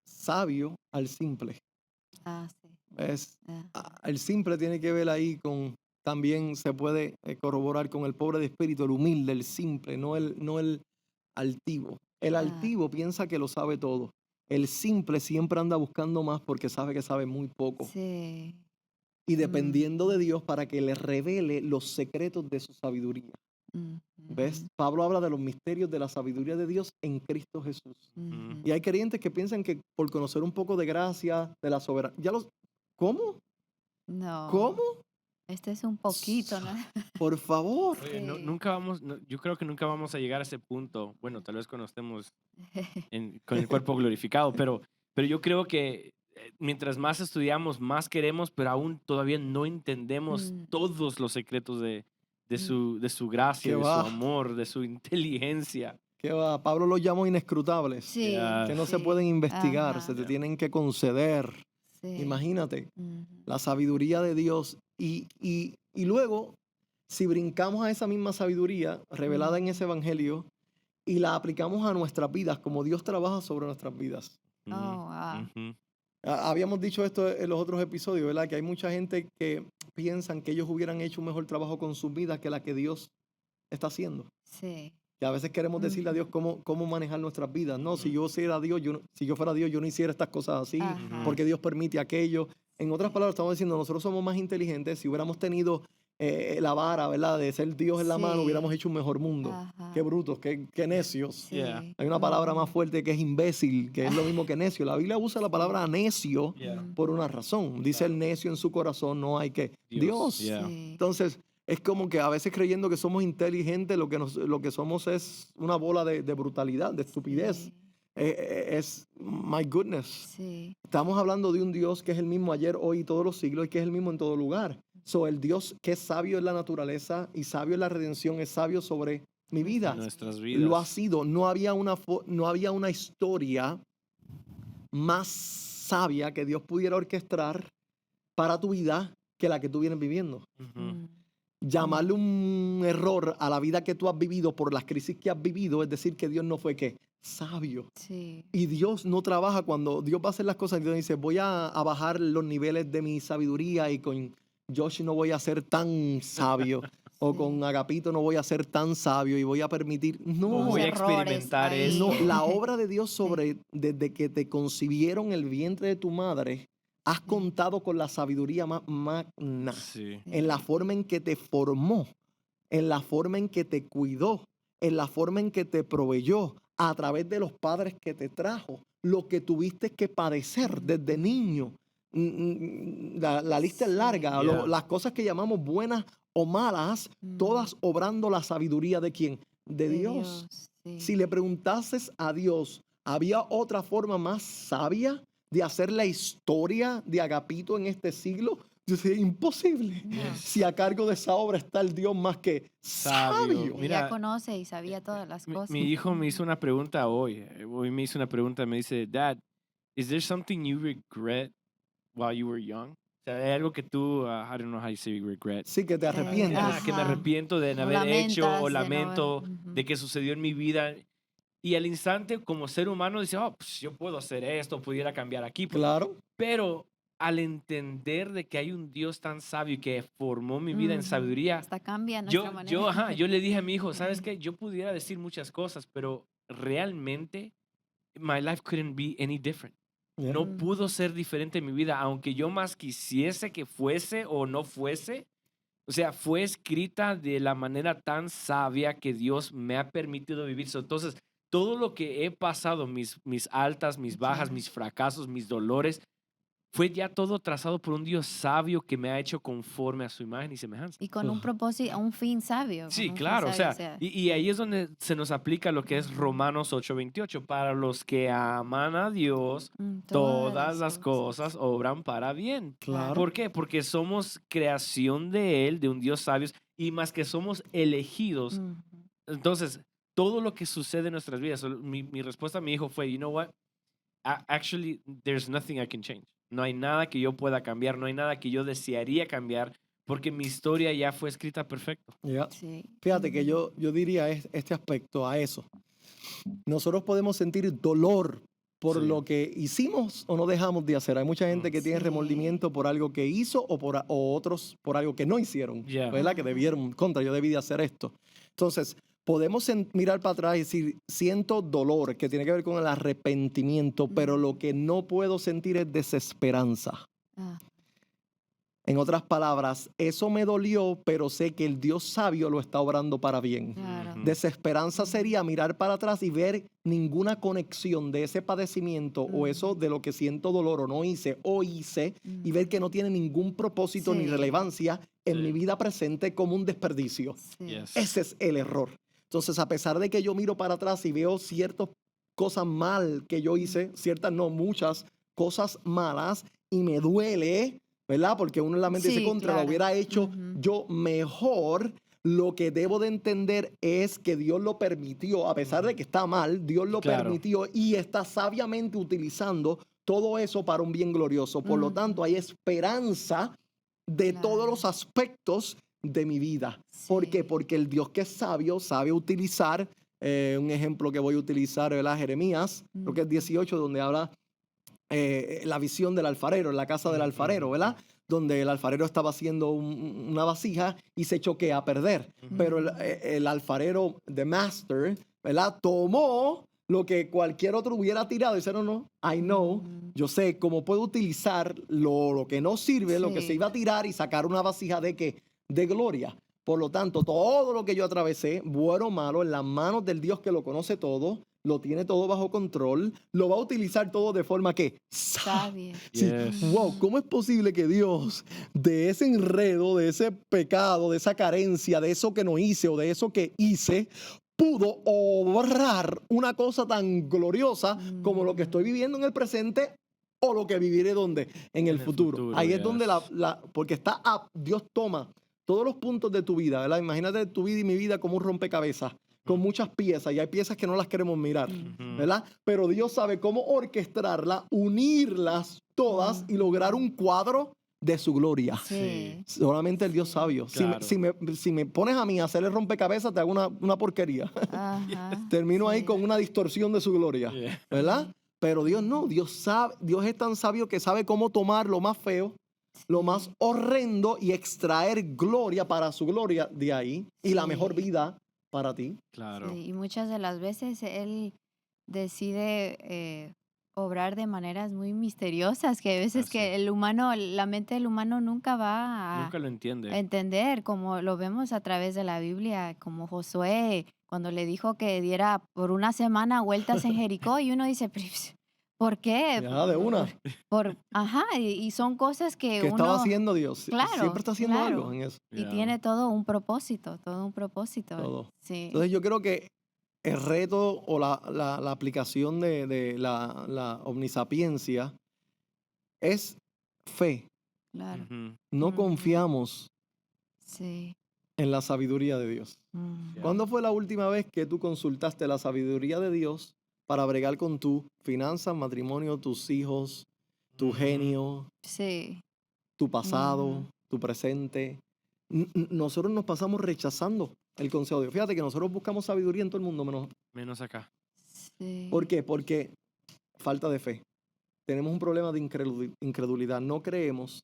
sabio al simple. Ah, sí. ¿Ves? Ajá. El simple tiene que ver ahí con, también se puede corroborar con el pobre de espíritu, el humilde, el simple, no el altivo. El Ah, altivo piensa que lo sabe todo. El simple siempre anda buscando más porque sabe que sabe muy poco. sí. Y dependiendo Ujú. de Dios para que le revele los secretos de su sabiduría. ¿Ves? Ujú. Pablo habla de los misterios de la sabiduría de Dios en Cristo Jesús. Ujú. Y hay creyentes que piensan que por conocer un poco de gracia, de la soberanía, ¿cómo? No. ¿Cómo? Este es un poquito, ¿no? Por favor. Oye, Sí. nunca vamos, yo creo que nunca vamos a llegar a ese punto. Bueno, tal vez cuando estemos con el cuerpo glorificado, pero yo creo que mientras más estudiamos, más queremos, pero aún todavía no entendemos Mm, todos los secretos mm, de su gracia, ¿Qué de su va? amor, de su inteligencia. ¿Qué va? Pablo los llamó inescrutables, Sí, que no se sí. pueden investigar, Ajá, se te Yeah. tienen que conceder. sí. Imagínate, Ujú. la sabiduría de Dios. Y luego, si brincamos a esa misma sabiduría revelada en ese evangelio y la aplicamos a nuestras vidas, como Dios trabaja sobre nuestras vidas. Mm, Oh, wow. ujú. Habíamos dicho esto en los otros episodios, ¿verdad? Que hay mucha gente que piensan que ellos hubieran hecho un mejor trabajo con sus vidas que la que Dios está haciendo. Sí. Que a veces queremos decirle a Dios cómo manejar nuestras vidas. No, si yo fuera Dios, si yo fuera Dios, yo no hiciera estas cosas así, Ajá. porque Dios permite aquello. En otras Sí. palabras, estamos diciendo, nosotros somos más inteligentes. Si hubiéramos tenido la vara, ¿verdad? De ser Dios en la mano, hubiéramos Sí. hecho un mejor mundo. Ajá. Qué brutos, qué necios. Sí. Yeah. Hay una palabra más Ujú. fuerte que es imbécil, que es lo mismo que necio. La Biblia usa la palabra necio Yeah. por una razón. Dice el necio en su corazón, no hay que Dios. Yeah. Sí. Entonces, es como que a veces creyendo que somos inteligentes, lo que somos es una bola de brutalidad, de estupidez. Sí. My goodness. Sí. Estamos hablando de un Dios que es el mismo ayer, hoy y todos los siglos y que es el mismo en todo lugar. El Dios que es sabio en la naturaleza y sabio en la redención es sabio sobre mi vida. Nuestras Lo ha vidas. sido. No había una historia más sabia que Dios pudiera orquestar para tu vida que la que tú vienes viviendo. Ujú. Mm, Llamarle un error a la vida que tú has vivido por las crisis que has vivido es decir que Dios no fue ¿qué? Sabio. Sí. Y Dios no trabaja cuando Dios va a hacer las cosas. Dios dice, voy a bajar los niveles de mi sabiduría y con Josh no voy a ser tan sabio. O Sí. con Agapito no voy a ser tan sabio y voy a permitir. O No, voy a Unos errores experimentar ahí. esto. no, la obra de Dios desde que te concibieron el vientre de tu madre, has contado con la sabiduría magna. Sí. En la forma en que te formó, en la forma en que te cuidó, en la forma en que te proveyó, a través de los padres que te trajo, lo que tuviste que padecer desde niño. La lista es Sí. larga, Yeah. las cosas que llamamos buenas o malas, todas obrando la sabiduría de quién? De Dios. Sí. Si le preguntases a Dios, ¿había otra forma más sabia de hacer la historia de Agapito en este siglo? Yo decía, imposible. No. Si a cargo de esa obra está el Dios más que Sabio. sabio. Ella Mira, conoce y sabía todas las cosas. Mi hijo me hizo una pregunta hoy. Hoy me hizo una pregunta. Me dice, Dad, is there something you regret while you were young? O sea, hay algo que tú, I don't know how you say regret. Sí, que te arrepientes. Que me Ajá. arrepiento de no O haber hecho lamentas o de no haber- lamento Ujú. de que sucedió en mi vida. Y al instante, como ser humano, dice, oh, pues yo puedo hacer esto, pudiera cambiar aquí. Claro. Pero al entender de que hay un Dios tan sabio y que formó mi vida en Ujú. sabiduría, Hasta cambia nuestra manera. yo le dije a mi hijo, ¿sabes qué? Yo pudiera decir muchas cosas, pero realmente my life couldn't be any different. Yeah. No pudo ser diferente en mi vida, aunque yo más quisiese que fuese o no fuese. O sea, fue escrita de la manera tan sabia que Dios me ha permitido vivir. Entonces, todo lo que he pasado, mis altas, mis bajas, Ya. mis fracasos, mis dolores, fue ya todo trazado por un Dios sabio que me ha hecho conforme a su imagen y semejanza. Y con un propósito, un fin sabio. Sí, con un fin claro, o sabio, sea, y ahí es donde se nos aplica lo que es Romanos 8:28. Para los que aman a Dios, todas las cosas obran para bien. Claro. ¿Por qué? Porque somos creación de Él, de un Dios sabio, y más que somos elegidos. Ujú. Entonces, todo lo que sucede en nuestras vidas, mi respuesta a mi hijo fue, you know what? Actually, there's nothing I can change. No hay nada que yo pueda cambiar, no hay nada que yo desearía cambiar, porque mi historia ya fue escrita perfecto. Yeah. Sí. Fíjate que yo diría este aspecto a eso. Nosotros podemos sentir dolor por Sí. lo que hicimos o no dejamos de hacer. Hay mucha gente que tiene Sí. remordimiento por algo que hizo o otros por algo que no hicieron, Yeah. ¿verdad? Que debieron, yo debí de hacer esto. Entonces, podemos mirar para atrás y decir, siento dolor, que tiene que ver con el arrepentimiento, pero lo que no puedo sentir es desesperanza. Ah, En otras palabras, eso me dolió, pero sé que el Dios sabio lo está obrando para bien. Claro. Ujú. Desesperanza sería mirar para atrás y ver ninguna conexión de ese padecimiento o eso de lo que siento dolor o no hice o hice y ver que no tiene ningún propósito ni Sí. relevancia en Sí. mi vida presente como un desperdicio. Sí. Yes. Ese es el error. Entonces, a pesar de que yo miro para atrás y veo ciertas cosas mal que yo hice, ciertas no, muchas cosas malas, y me duele, ¿verdad? Porque uno en la mente dice, Sí, contra, lo claro. hubiera hecho Ujú. yo mejor. Lo que debo de entender es que Dios lo permitió, a pesar de que está mal, Dios lo Claro. permitió y está sabiamente utilizando todo eso para un bien glorioso. Por lo tanto, hay esperanza de todos los Claro. aspectos de mi vida. ¿Por qué? Sí. Porque el Dios que es sabio sabe utilizar, un ejemplo que voy a utilizar, ¿verdad? Jeremías, creo que es 18, donde habla la visión del alfarero, en la casa del alfarero, ¿verdad? Donde el alfarero estaba haciendo una vasija y se choquea a perder. Pero el alfarero, the master, ¿verdad? Tomó lo que cualquier otro hubiera tirado y dice, no, no, I know, yo sé cómo puedo utilizar lo que no sirve, lo que se Sí. iba a tirar y sacar una vasija de qué? De gloria. Por lo tanto, todo lo que yo atravesé, bueno o malo, en las manos del Dios que lo conoce todo, lo tiene todo bajo control, lo va a utilizar todo de forma que Sabia. Sí, Yes. wow, ¿cómo es posible que Dios de ese enredo, de ese pecado, de esa carencia, de eso que no hice o de eso que hice, pudo obrar una cosa tan gloriosa como lo que estoy viviendo en el presente o lo que viviré donde? En el futuro. Ahí es donde yes. porque Dios toma todos los puntos de tu vida, ¿verdad? Imagínate tu vida y mi vida como un rompecabezas, con muchas piezas, y hay piezas que no las queremos mirar, ¿verdad? Pero Dios sabe cómo orquestarlas, unirlas todas y lograr un cuadro de su gloria. Sí. Solamente el Dios Sí. sabio. Claro. Si me pones a mí a hacer el rompecabezas, te hago una porquería. Ajá. Termino ahí Sí. con una distorsión de su gloria, Yeah. ¿verdad? Pero Dios no, Dios sabe, Dios es tan sabio que sabe cómo tomar lo más feo, lo más Sí. horrendo y extraer gloria para su gloria de ahí y la mejor Sí. vida para ti. Claro. Sí, y muchas de las veces él decide obrar de maneras muy misteriosas que a veces Así. que la mente del humano nunca va Nunca lo a entiende. entender, como lo vemos a través de la Biblia, como Josué, cuando le dijo que diera por una semana vueltas en Jericó, y uno dice, "Pues, ¿por qué? Ya, de una. Ajá, y son cosas que ¿Qué estaba uno, haciendo Dios? Siempre claro, está haciendo algo claro, en eso. y Yeah. tiene todo un propósito, Todo. sí. Entonces yo creo que el reto o la aplicación de la omnisapiencia es fe. Claro. Ujú. No Ujú. confiamos Sí. en la sabiduría de Dios. Mm. ¿Cuándo fue la última vez que tú consultaste la sabiduría de Dios para bregar con tu finanzas, matrimonio, tus hijos, tu genio, Sí. tu pasado, Ujú. tu presente? Nosotros nos pasamos rechazando el consejo de Dios. Fíjate que nosotros buscamos sabiduría en todo el mundo menos. Menos acá. Sí. ¿Por qué? Porque falta de fe. Tenemos un problema de incredulidad. No creemos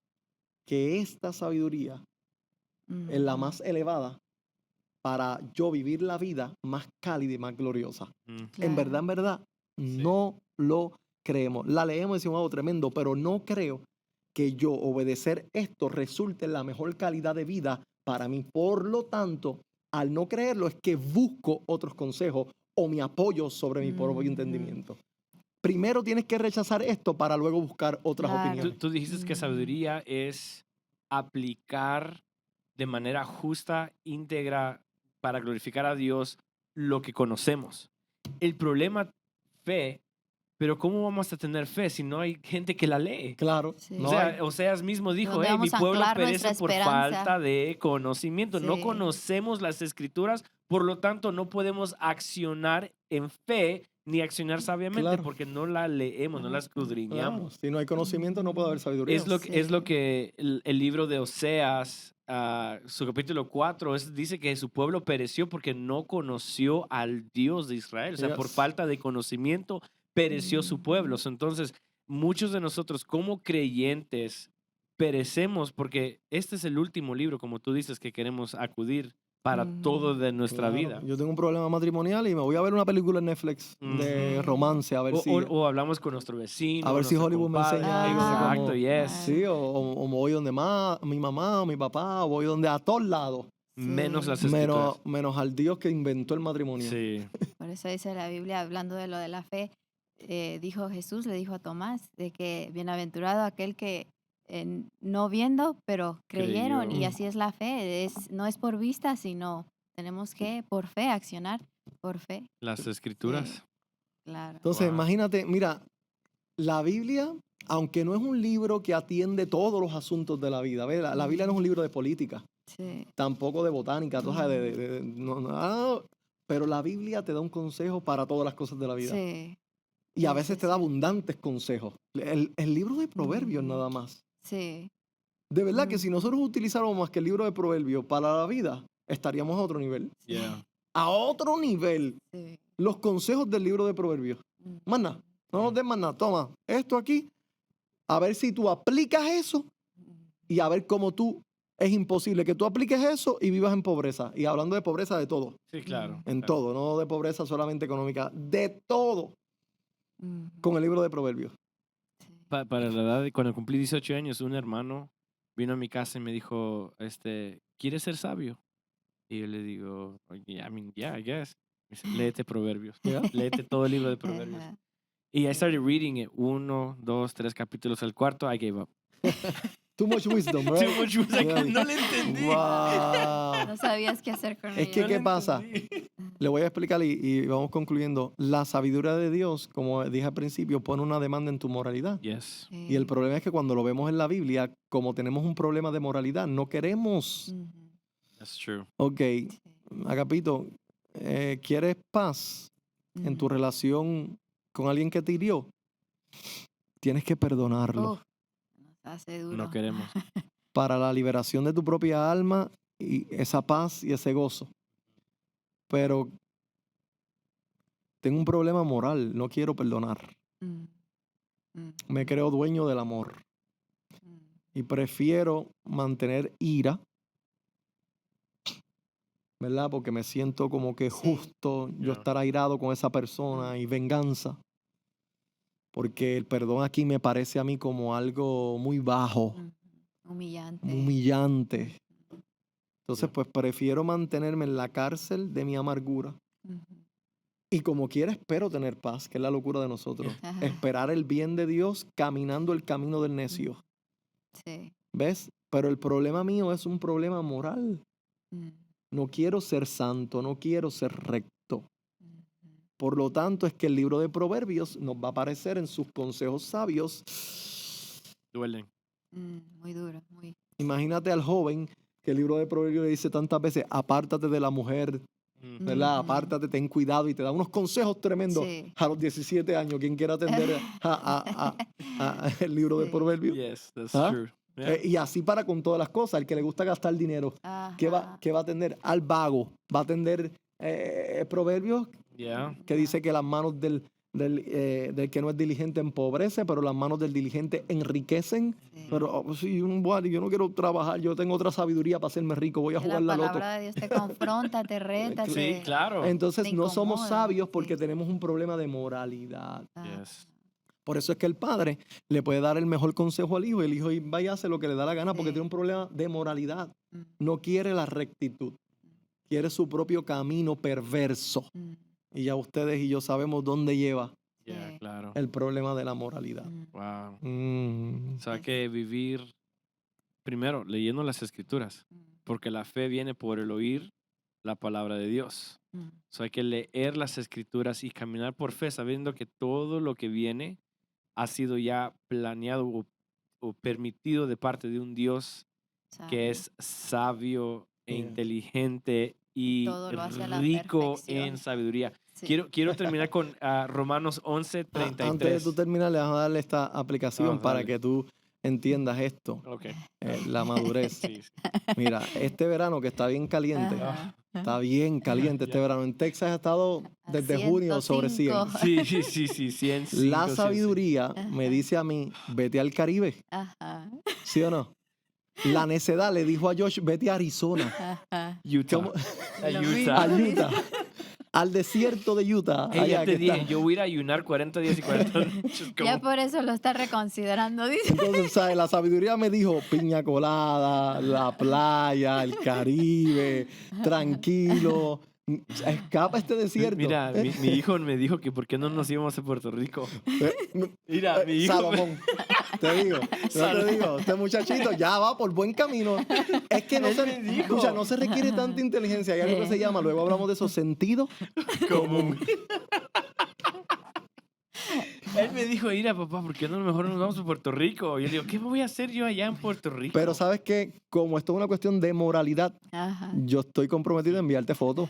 que esta sabiduría es la más elevada para yo vivir la vida más cálida y más gloriosa. Mm. Claro. En verdad, Sí. no lo creemos. La leemos y decimos, wow, tremendo, pero no creo que yo obedecer esto resulte en la mejor calidad de vida para mí. Por lo tanto, al no creerlo es que busco otros consejos o mi apoyo sobre mi propio Ujú. entendimiento. Primero tienes que rechazar esto para luego buscar otras Claro. opiniones. Tú dijiste que Ujú. sabiduría es aplicar de manera justa, íntegra, para glorificar a Dios lo que conocemos. El problema, fe, pero ¿cómo vamos a tener fe si no hay gente que la lee? Claro, Sí. O no sea, hay. Oseas mismo dijo, ¿Dónde hey, mi vamos a pueblo anclar nuestra perece por esperanza? falta de conocimiento. No Sí. conocemos las escrituras, por lo tanto no podemos accionar en fe ni accionar sabiamente Claro. porque no la leemos, no la Claro, escudriñamos. si no hay conocimiento no puede haber sabiduría. Es lo Sí. que el libro de Oseas, su capítulo 4, dice que su pueblo pereció porque no conoció al Dios de Israel. O sea, por Yes. falta de conocimiento pereció su pueblo. Ujú. Entonces, muchos de nosotros como creyentes perecemos porque este es el último libro, como tú dices, que queremos acudir para todo de nuestra Claro, vida. yo tengo un problema matrimonial y me voy a ver una película en Netflix de romance a ver O hablamos con nuestro vecino, a ver si nuestro Hollywood me compadre. enseña algo de Exacto, cómo- yes. sí, o me voy donde mi mamá o mi papá, o voy donde a todos lados, Menos Sí. las escrituras. menos al Dios que inventó el matrimonio. Sí, Por eso dice la Biblia, hablando de lo de la fe, dijo Jesús, le dijo a Tomás, de que bienaventurado aquel que no viendo, pero creyeron, Creyó. y así es la fe, no es por vista, sino tenemos que por fe accionar, por fe, las escrituras. claro. Entonces, Wow. imagínate, mira, la Biblia, aunque no es un libro que atiende todos los asuntos de la vida, ¿ves? La Biblia no es un libro de política, Sí, tampoco de botánica, tú sabes, pero la Biblia te da un consejo para todas las cosas de la vida. sí, Y a eso veces es te da cierto. abundantes consejos. El libro de Proverbios Ujú. nada más. Sí, De verdad que si Ujú. nosotros utilizáramos más que el libro de Proverbios para la vida, estaríamos a otro nivel. sí, Yeah. A otro nivel. sí. Los consejos del libro de Proverbios. Más nada. No nos den más nada. Toma esto aquí. A ver si tú aplicas eso y a ver cómo tú. Es imposible que tú apliques eso y vivas en pobreza. Y hablando de pobreza, de todo. Sí, claro. En claro. todo. No de pobreza solamente económica. De todo. Ujú. Con el libro de Proverbios. Sí. Para la edad, cuando cumplí 18 años, un hermano vino a mi casa y me dijo, ¿quieres ser sabio? Y yo le digo, yeah, I guess. Me dice, léete Proverbios. ¿Ya? Léete todo el libro de Proverbios. Ajá. Y I started reading it. 1, 2, 3 capítulos. Al cuarto, I gave up. Too much wisdom, right? Too much was like, Yeah. no le entendí. Wow. No sabías qué hacer con Es ella. que, No ¿qué le pasa? entendí. Le voy a explicar y vamos concluyendo. La sabiduría de Dios, como dije al principio, pone una demanda en tu moralidad. Yes. Y el problema es que cuando lo vemos en la Biblia, como tenemos un problema de moralidad, no queremos. Ujú. That's true. Ok, Sí. Agapito, ¿quieres paz en tu Ujú. relación con alguien que te hirió? Tienes que perdonarlo Uf, nos hace duro. No queremos. para la liberación de tu propia alma y esa paz y ese gozo. Pero tengo un problema moral, no quiero perdonar. Mm, mm, Me creo dueño del amor mm. y prefiero mantener ira, ¿verdad? Porque me siento como que Sí. justo yo Ya. estar airado con esa persona y venganza. Porque el perdón aquí me parece a mí como algo muy bajo, Ujú. Humillante. muy humillante. Entonces, Ya. pues prefiero mantenerme en la cárcel de mi amargura. Ujú. Y como quiera, espero tener paz, que es la locura de nosotros. Ajá. Esperar el bien de Dios caminando el camino del necio. Sí. ¿Ves? Pero el problema mío es un problema moral. Mm, No quiero ser santo, no quiero ser recto. ujú. Por lo tanto, es que el libro de Proverbios nos va a aparecer en sus consejos sabios. Duelen. Muy duro, muy. Imagínate al joven que el libro de Proverbios le dice tantas veces, apártate de la mujer, Mm. ¿verdad? Ujú. Apártate, ten cuidado y te da unos consejos tremendos Sí. a los 17 años. Quien quiera atender el libro de Sí. Proverbios. Yes, that's ¿Ah? true. Yeah. Y así para con todas las cosas. El que le gusta gastar dinero, ¿qué Ajá. va a atender? Al vago. Va a atender Proverbios Yeah. que dice que las manos del que no es diligente empobrece, pero las manos del diligente enriquecen. Sí. Pero sí, yo no quiero trabajar, yo tengo otra sabiduría para hacerme rico, voy a Que jugar la la loto. palabra de Dios te confronta, te reta, Sí, te, claro. Entonces te no somos incomoda, sabios porque sí. tenemos un problema de moralidad. Ah, Yes. Por eso es que el padre le puede dar el mejor consejo al hijo y el hijo vaya a hacer lo que le da la gana porque Sí. tiene un problema de moralidad. mm, No quiere la rectitud, quiere su propio camino perverso. mm, Y ya ustedes y yo sabemos dónde lleva Yeah, Sí. claro. el problema de la moralidad. mm. Wow. Mm. O sea, que vivir primero leyendo las escrituras, porque la fe viene por el oír la palabra de Dios. Mm, O sea, hay que leer las escrituras y caminar por fe, sabiendo que todo lo que viene ha sido ya planeado o permitido de parte de un Dios que sabio. es sabio e Yeah. inteligente y Todo lo hace a la rico perfección. en sabiduría. Sí. Quiero terminar con Romanos 11:33. Antes de tú terminar, le vamos a darle esta aplicación Ah, para dale. que tú entiendas esto, Ok. la madurez. Sí, sí. Mira, este verano que está bien caliente, Ajá. está bien caliente este Ya. verano. En Texas ha estado A desde junio sobre 100. 105. Sí, 100. La sabiduría me Ajá. dice a mí, vete al Caribe, Ajá. ¿sí o no? La necedad le dijo a Josh, vete a Arizona, Ajá. Utah. ¿Cómo? A Lo Utah. a mismo. Utah, al desierto de Utah. Hey, ya allá te que dije, está. yo voy a ir a ayunar 40 días y 40 noches. Ya Como, por eso lo está reconsiderando, dice. Entonces, ¿sabes? La sabiduría me dijo piña colada, la playa, el Caribe, tranquilo, escapa este desierto. mira, mi hijo me dijo que por qué no nos íbamos a Puerto Rico. Eh, Mira, mi hijo. Salomón, te digo, no te digo, este muchachito ya va por buen camino. Es que no Él se, me dijo. escucha, no se requiere tanta inteligencia, hay algo que se llama, luego hablamos de esos sentidos común. Él me dijo, mira, papá, ¿por qué no mejor nos vamos a Puerto Rico? Y yo le digo, ¿qué voy a hacer yo allá en Puerto Rico? Pero sabes que como esto es una cuestión de moralidad, Ajá. yo estoy comprometido a enviarte fotos.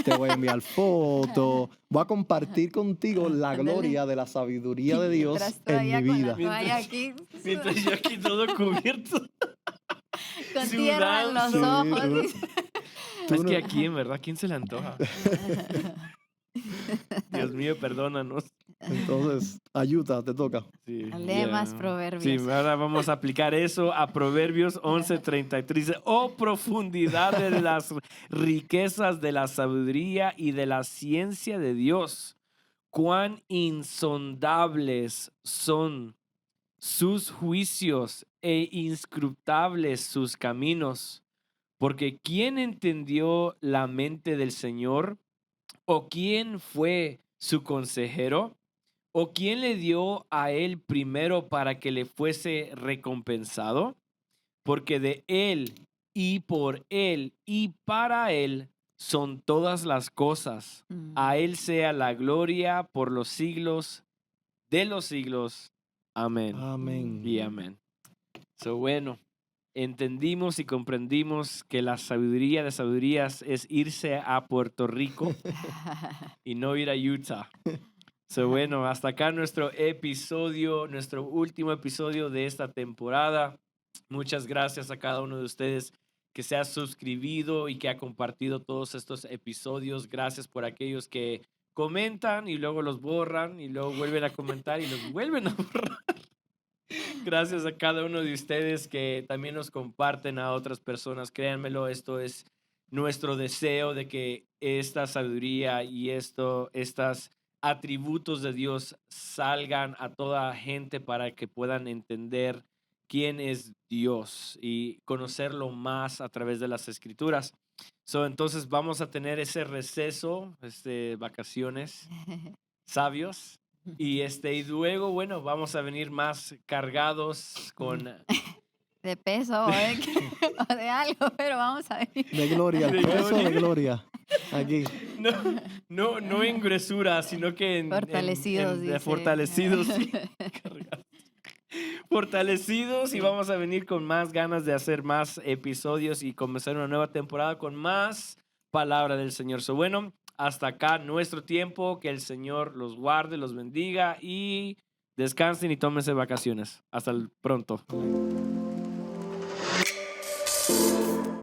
Te voy a enviar fotos. Voy a compartir contigo la Ándale. gloria de la sabiduría de Dios Mientras tú en allá mi con vida. la toalla aquí, Mientras yo aquí todo cubierto. con tierra en los sudando. ojos. Sí, dice. Tú Es no- que aquí, en verdad, ¿quién se le antoja? Dios mío, perdónanos. Entonces, ayuda, te toca. Sí, Lee más ya. Proverbios. Sí, ahora vamos a aplicar eso a Proverbios 11:33. Dice, oh profundidad de las riquezas de la sabiduría y de la ciencia de Dios, cuán insondables son sus juicios e inscrutables sus caminos. Porque ¿quién entendió la mente del Señor? ¿O quién fue su consejero? ¿O quién le dio a él primero para que le fuese recompensado? Porque de él y por él y para él son todas las cosas. Mm. A él sea la gloria por los siglos de los siglos. Amén. Amén. Y amén. So, bueno, entendimos y comprendimos que la sabiduría de sabidurías es irse a Puerto Rico y no ir a Utah. So, bueno, hasta acá nuestro episodio, nuestro último episodio de esta temporada. Muchas gracias a cada uno de ustedes que se ha suscribido y que ha compartido todos estos episodios. Gracias por aquellos que comentan y luego los borran y luego vuelven a comentar y los vuelven a borrar. Gracias a cada uno de ustedes que también nos comparten a otras personas. Créanmelo, esto es nuestro deseo de que esta sabiduría y estas atributos de Dios salgan a toda gente para que puedan entender quién es Dios y conocerlo más a través de las escrituras. Entonces vamos a tener ese receso, vacaciones sabios. Y luego, bueno, vamos a venir más cargados con De peso o de algo, pero vamos a ver. De gloria, el De peso gloria. de gloria. Aquí. no en gruesura, sino que en Fortalecidos, dice. fortalecidos. Sí, cargados. Fortalecidos y vamos a venir con más ganas de hacer más episodios y comenzar una nueva temporada con más palabra del Señor. Bueno, hasta acá nuestro tiempo. Que el Señor los guarde, los bendiga y descansen y tómense vacaciones. Hasta pronto.